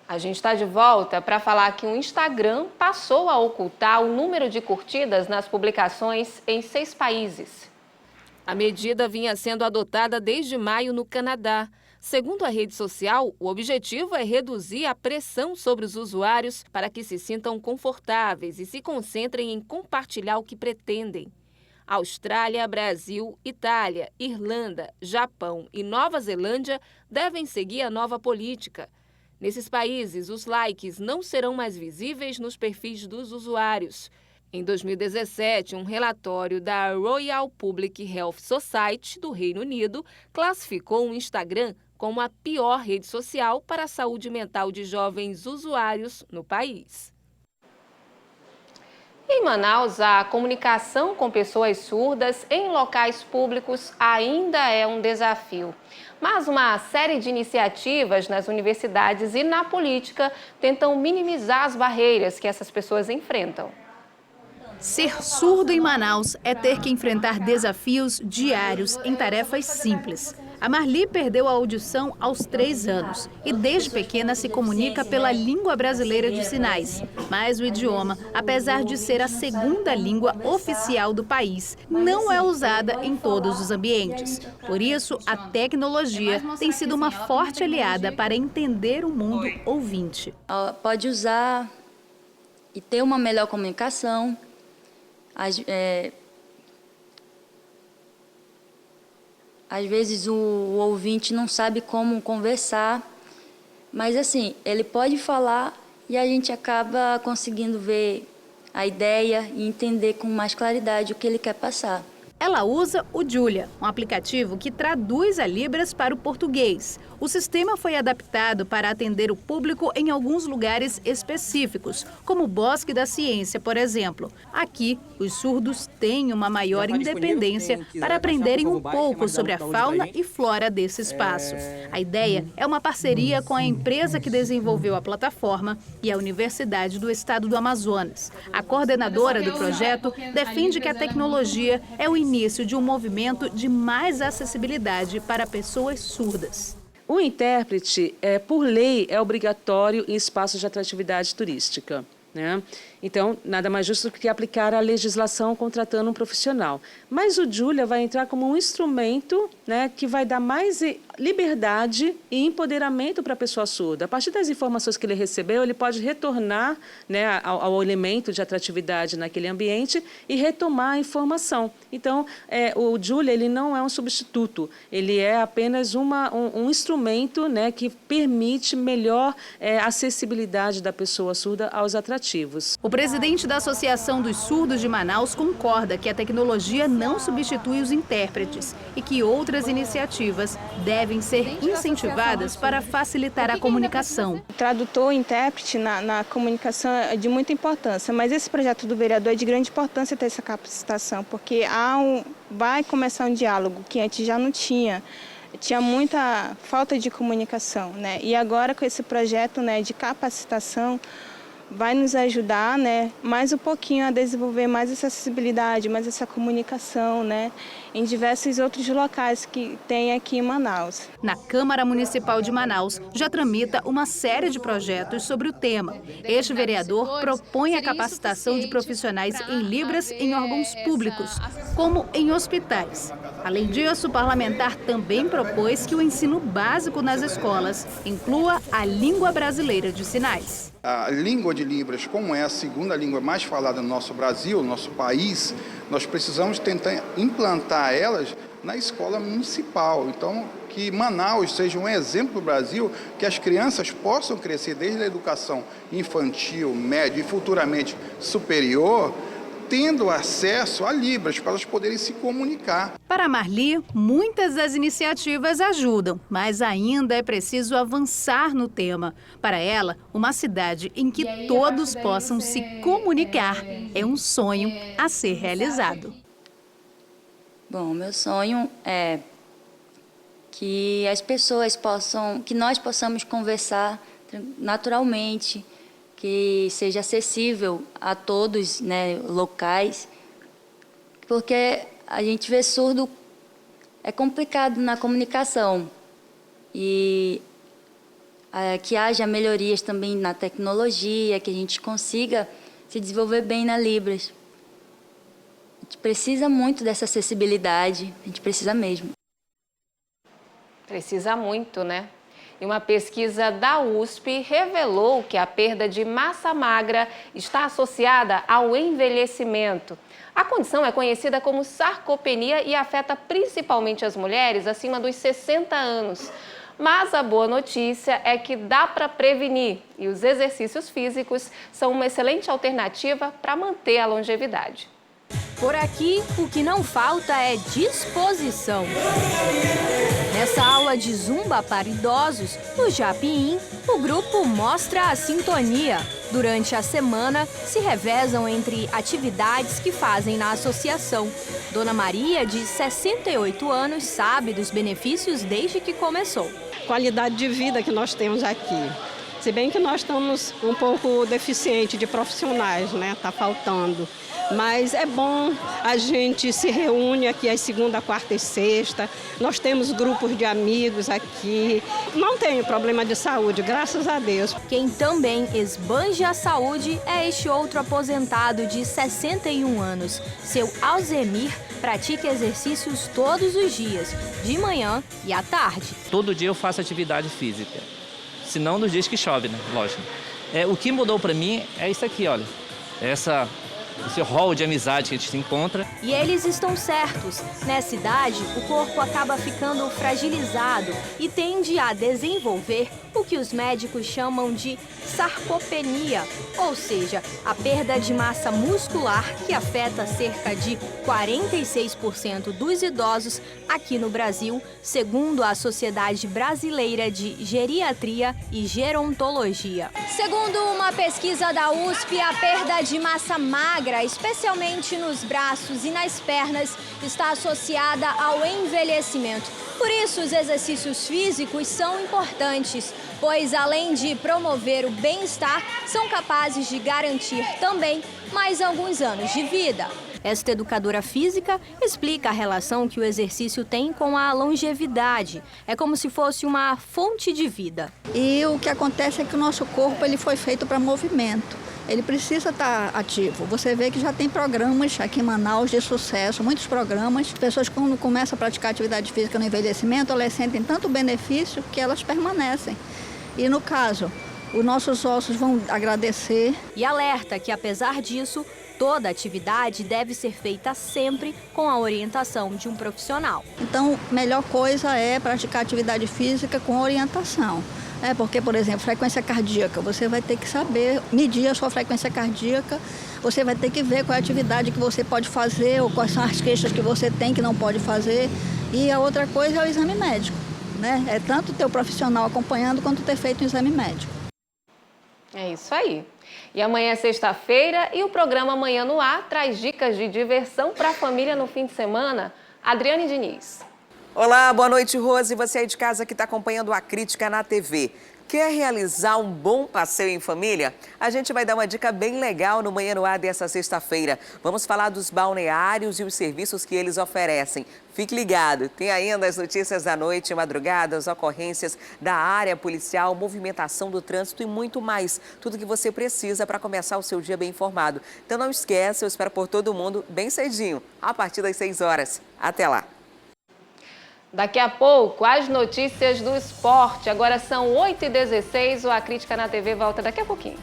A gente está de volta para falar que o Instagram passou a ocultar o número de curtidas nas publicações em 6 países. A medida vinha sendo adotada desde maio no Canadá. Segundo a rede social, o objetivo é reduzir a pressão sobre os usuários para que se sintam confortáveis e se concentrem em compartilhar o que pretendem. Austrália, Brasil, Itália, Irlanda, Japão e Nova Zelândia devem seguir a nova política. Nesses países, os likes não serão mais visíveis nos perfis dos usuários. Em 2017, um relatório da Royal Public Health Society do Reino Unido classificou o Instagram como a pior rede social para a saúde mental de jovens usuários no país. Em Manaus, a comunicação com pessoas surdas em locais públicos ainda é um desafio. Mas uma série de iniciativas nas universidades e na política tentam minimizar as barreiras que essas pessoas enfrentam. Ser surdo em Manaus é ter que enfrentar desafios diários em tarefas simples. A Marli perdeu a audição aos 3 anos e desde pequena se comunica pela língua brasileira de sinais. Mas o idioma, apesar de ser a segunda língua oficial do país, não é usada em todos os ambientes. Por isso, a tecnologia tem sido uma forte aliada para entender o mundo ouvinte. Pode usar e ter uma melhor comunicação. Às vezes o ouvinte não sabe como conversar, mas assim, ele pode falar e a gente acaba conseguindo ver a ideia e entender com mais claridade o que ele quer passar. Ela usa o Julia, um aplicativo que traduz a Libras para o português. O sistema foi adaptado para atender o público em alguns lugares específicos, como o Bosque da Ciência, por exemplo. Aqui, os surdos têm uma maior independência para aprenderem um pouco sobre a fauna e flora desse espaço. A ideia é uma parceria com a empresa que desenvolveu a plataforma e a Universidade do Estado do Amazonas. A coordenadora do projeto defende que a tecnologia é o início de um movimento de mais acessibilidade para pessoas surdas. O intérprete, por lei, é obrigatório em espaços de atratividade turística, né? Então, nada mais justo do que aplicar a legislação contratando um profissional. Mas o Julia vai entrar como um instrumento, né, que vai dar mais liberdade e empoderamento para a pessoa surda. A partir das informações que ele recebeu, ele pode retornar, né, ao elemento de atratividade naquele ambiente e retomar a informação. Então, o Julia, ele não é um substituto, ele é apenas um instrumento, né, que permite melhor acessibilidade da pessoa surda aos atrativos. O presidente da Associação dos Surdos de Manaus concorda que a tecnologia não substitui os intérpretes e que outras iniciativas devem ser incentivadas para facilitar a comunicação. O tradutor e intérprete na comunicação é de muita importância, mas esse projeto do vereador é de grande importância ter essa capacitação, porque vai começar um diálogo que antes já não tinha. Tinha muita falta de comunicação, né? E agora com esse projeto, né, de capacitação, vai nos ajudar, né, mais um pouquinho a desenvolver mais essa acessibilidade, mais essa comunicação, né, em diversos outros locais que tem aqui em Manaus. Na Câmara Municipal de Manaus já tramita uma série de projetos sobre o tema. Este vereador propõe a capacitação de profissionais em Libras em órgãos públicos, como em hospitais. Além disso, o parlamentar também propôs que o ensino básico nas escolas inclua a língua brasileira de sinais. A língua de Libras, como é a segunda língua mais falada no nosso Brasil, no nosso país, nós precisamos tentar implantar elas na escola municipal. Então, que Manaus seja um exemplo do Brasil, que as crianças possam crescer desde a educação infantil, média e futuramente superior, tendo acesso a Libras, para elas poderem se comunicar. Para a Marli, muitas das iniciativas ajudam, mas ainda é preciso avançar no tema. Para ela, uma cidade em que todos possam se comunicar é um sonho a ser realizado. Bom, meu sonho é que as pessoas que nós possamos conversar naturalmente, que seja acessível a todos, né, locais, porque a gente vê surdo, é complicado na comunicação e que haja melhorias também na tecnologia, que a gente consiga se desenvolver bem na Libras. A gente precisa muito dessa acessibilidade, a gente precisa mesmo. Precisa muito, né? E uma pesquisa da USP revelou que a perda de massa magra está associada ao envelhecimento. A condição é conhecida como sarcopenia e afeta principalmente as mulheres acima dos 60 anos. Mas a boa notícia é que dá para prevenir e os exercícios físicos são uma excelente alternativa para manter a longevidade. Por aqui, o que não falta é disposição. Nessa aula de zumba para idosos, no Japim, o grupo mostra a sintonia. Durante a semana, se revezam entre atividades que fazem na associação. Dona Maria, de 68 anos, sabe dos benefícios desde que começou. Qualidade de vida que nós temos aqui. Se bem que nós estamos um pouco deficientes de profissionais, né? Está faltando. Mas é bom, a gente se reúne aqui às segunda, quarta e sexta. Nós temos grupos de amigos aqui. Não tenho problema de saúde, graças a Deus. Quem também esbanja a saúde é este outro aposentado de 61 anos. Seu Alzemir pratica exercícios todos os dias, de manhã e à tarde. Todo dia eu faço atividade física. Se não nos dias que chove, né? Lógico. O que mudou para mim é isso aqui, olha. Esse rol de amizade que a gente se encontra. E eles estão certos. Nessa idade, o corpo acaba ficando fragilizado e tende a desenvolver o que os médicos chamam de sarcopenia, ou seja, a perda de massa muscular que afeta cerca de 46% dos idosos aqui no Brasil, segundo a Sociedade Brasileira de Geriatria e Gerontologia. Segundo uma pesquisa da USP, a perda de massa magra, especialmente nos braços e nas pernas, está associada ao envelhecimento. Por isso, os exercícios físicos são importantes, pois além de promover o bem-estar, são capazes de garantir também mais alguns anos de vida. Esta educadora física explica a relação que o exercício tem com a longevidade. É como se fosse uma fonte de vida. E o que acontece é que o nosso corpo ele foi feito para movimento. Ele precisa estar ativo. Você vê que já tem programas aqui em Manaus de sucesso, muitos programas. Pessoas, quando começam a praticar atividade física no envelhecimento, elas sentem tanto benefício que elas permanecem. E no caso, os nossos ossos vão agradecer. E alerta que, apesar disso, toda atividade deve ser feita sempre com a orientação de um profissional. Então, a melhor coisa é praticar atividade física com orientação. Porque, por exemplo, frequência cardíaca, você vai ter que saber medir a sua frequência cardíaca, você vai ter que ver qual é a atividade que você pode fazer ou quais são as queixas que você tem que não pode fazer. E a outra coisa é o exame médico, né? É tanto ter o profissional acompanhando quanto ter feito um exame médico. É isso aí. E amanhã é sexta-feira e o programa Amanhã no Ar traz dicas de diversão para a família no fim de semana. Adriane Diniz. Olá, boa noite, Rose. Você aí de casa que está acompanhando a Crítica na TV. Quer realizar um bom passeio em família? A gente vai dar uma dica bem legal no Manhã no Ar dessa sexta-feira. Vamos falar dos balneários e os serviços que eles oferecem. Fique ligado, tem ainda as notícias da noite, madrugada, as ocorrências da área policial, movimentação do trânsito e muito mais. Tudo que você precisa para começar o seu dia bem informado. Então não esqueça, eu espero por todo mundo bem cedinho, a partir das 6 horas. Até lá! Daqui a pouco, as notícias do esporte. Agora são 8h16, o A Crítica na TV volta daqui a pouquinho.